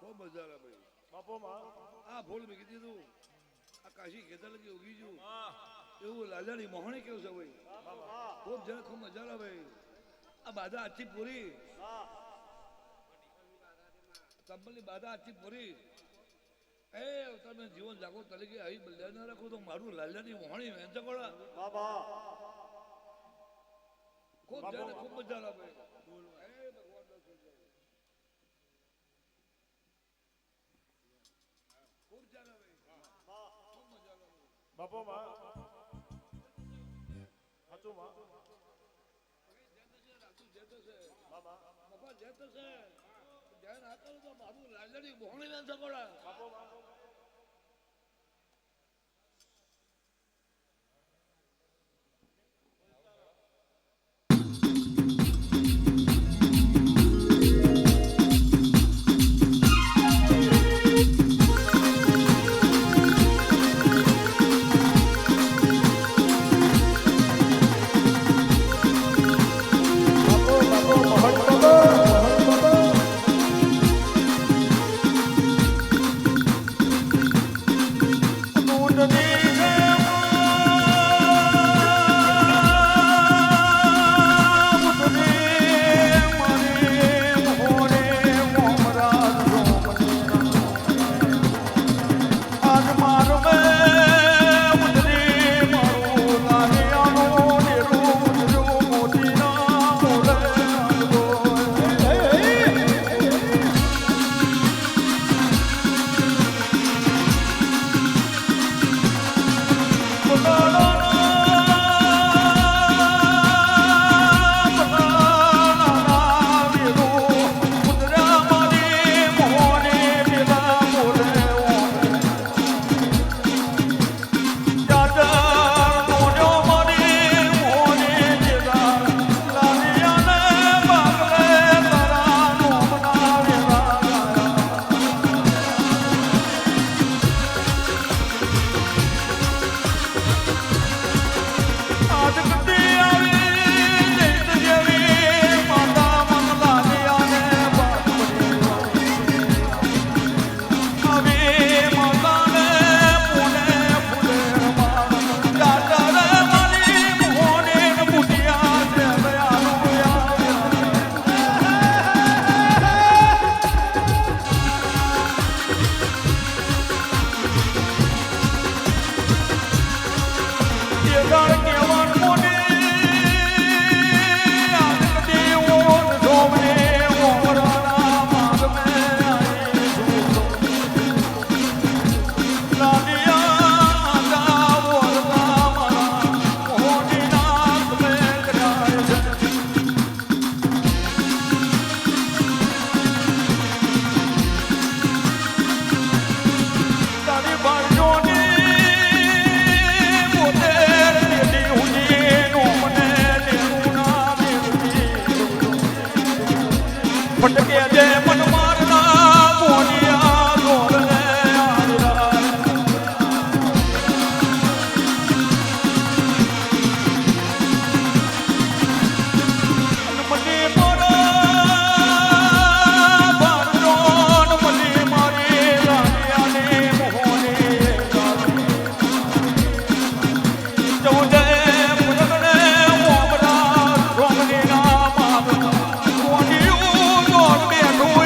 ખૂબ મજા આવે ભાઈ બાપો માં આ ફૂલ મેં કીધું આ કાશી ખેતર લગી ઉગી ગયું એવું લાલાની મોહણી કેવું છે ભાઈ ખૂબ જરા ખૂબ મજા આવે ભાઈ આ બાધા આછી પૂરી કંપની બાધા આછી પૂરી એ તમે જીવન જાગો તરીકે આવી બલ્યા ના રાખો તો મારું લાલાની મોહણી વેચો કોડા ખૂબ જરા ખૂબ મજા આવે બાપો માં હાચું માં બાપા જે તો છે ધ્યાન આપો તો મારું લાલડી મોહણી ના સકોડા બાપો માં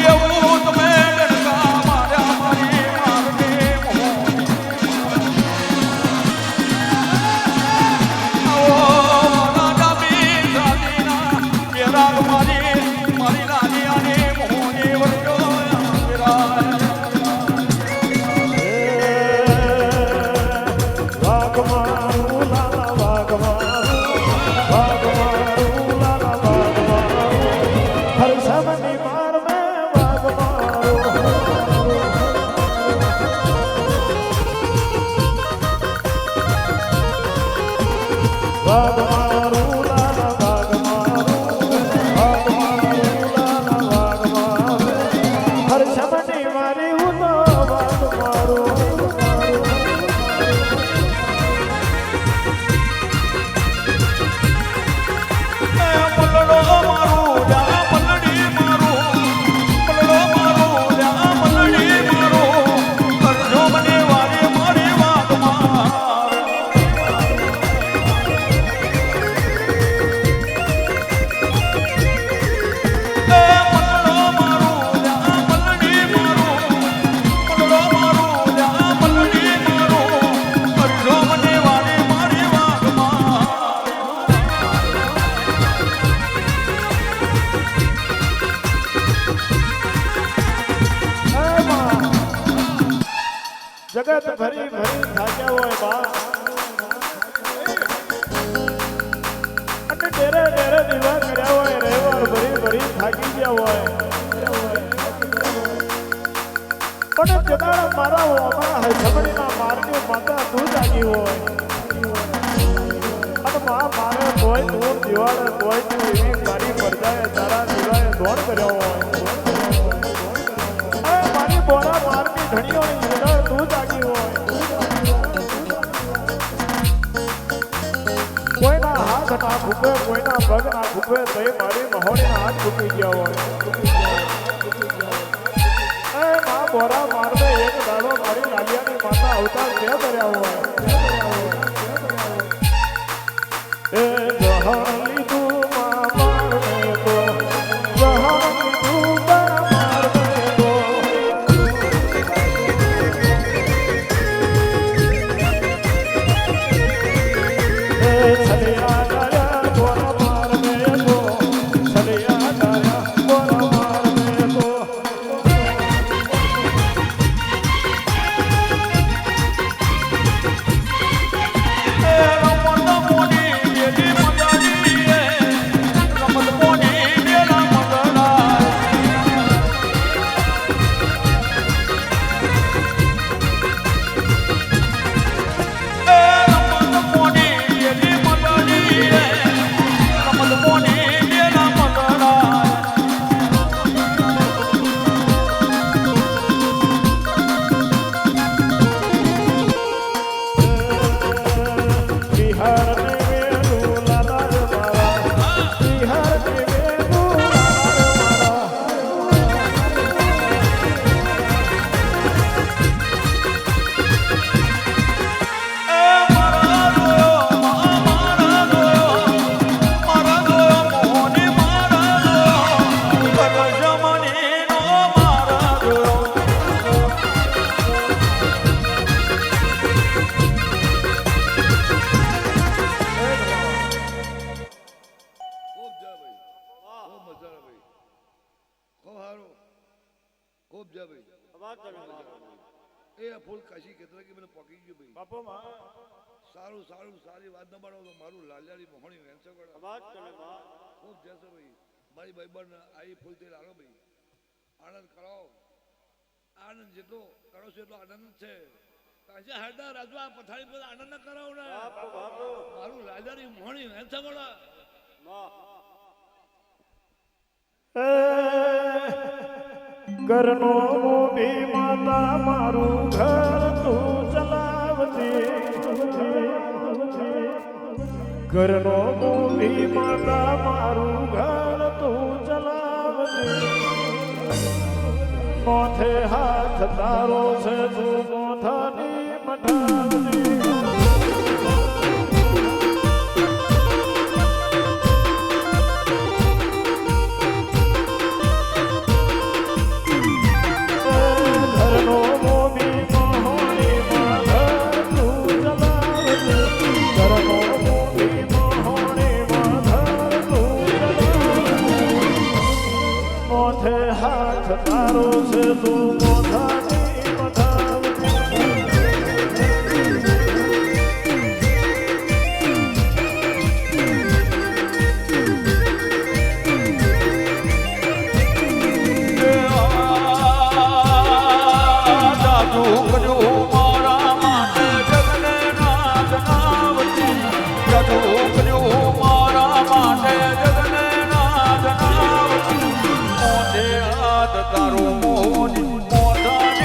એવું જગત ભરી ભરી થાક્યા હોય બા અને ડેરે ડેરે દીવા કર્યા હોય રહેવાર ભરી ભરી થાકી ગયા હોય પણ જગાડા મારા અમારા હૈસમણીના માર્ગે માતા તું જાગી હોય અને મારે કોઈ તું દિવાળે કોઈ તું એવી મારી પડદાએ તારા દીવાએ દોડ કર્યો હોય મારી બોરા મારની ધણીઓની જીવન તું જાગી હોય કોઈના હાથ ના ફૂકે કોઈના પગ ના ફૂકે તો એ મારી મહોડીના હાથ ફૂકી ગયા હોય માં બોરા મારને એક દાડો મારી લાલિયાની માતા અવતાર કે કર્યા હોય એ જહાલી તું માં મારને તો જહાલી તું માં મારને તો એ છલિયા ગયા બોરા મારને તો છલિયા ગયા બોરા મારને તો ખૂબ જા ભાઈ એ ફૂલ કાશી કેતરા કે મને પોકી ગયો ભાઈ બાપો માં સારું સારું સારી વાત ન બનાવો તો મારું લાલિયાની મોહણી વેંચો ગળા ખૂબ જશે ભાઈ મારી ભાઈબંધ આઈ ફૂલ તેલ આલો ભાઈ આનંદ કરાવો આનંદ જેટલો કરો છો એટલો આનંદ છે કાશી હરદા રાજુ આ પથારી પર આનંદ ન કરાવો ને મારું લાલિયાની મોહણી વેંચો ગળા કરનો મોભી માતા મારું ઘર તું ચલાવતી કરનો મોભી માતા મારું ઘર તું ચલાવતી મોથે હાથ તારો છે તું મોથાની મઠાવતી હાથ તારો છે તું મોઢાની મઠાવતી જાદુ કર્યું મારા માટે જગને નાથ નાવતી જાદુ કર્યું મારા માટે જગને નાથ નાવતી તારું મોની મોઢાની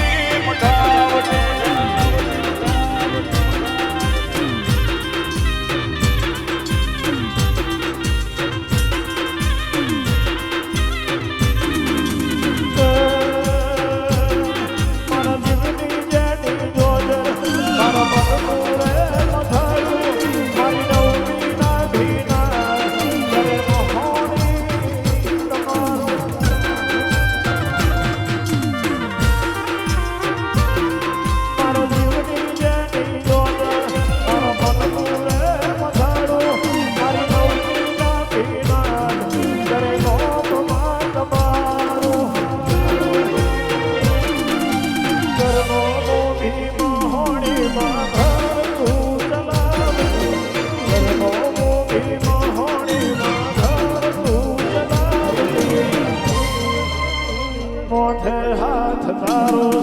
તારો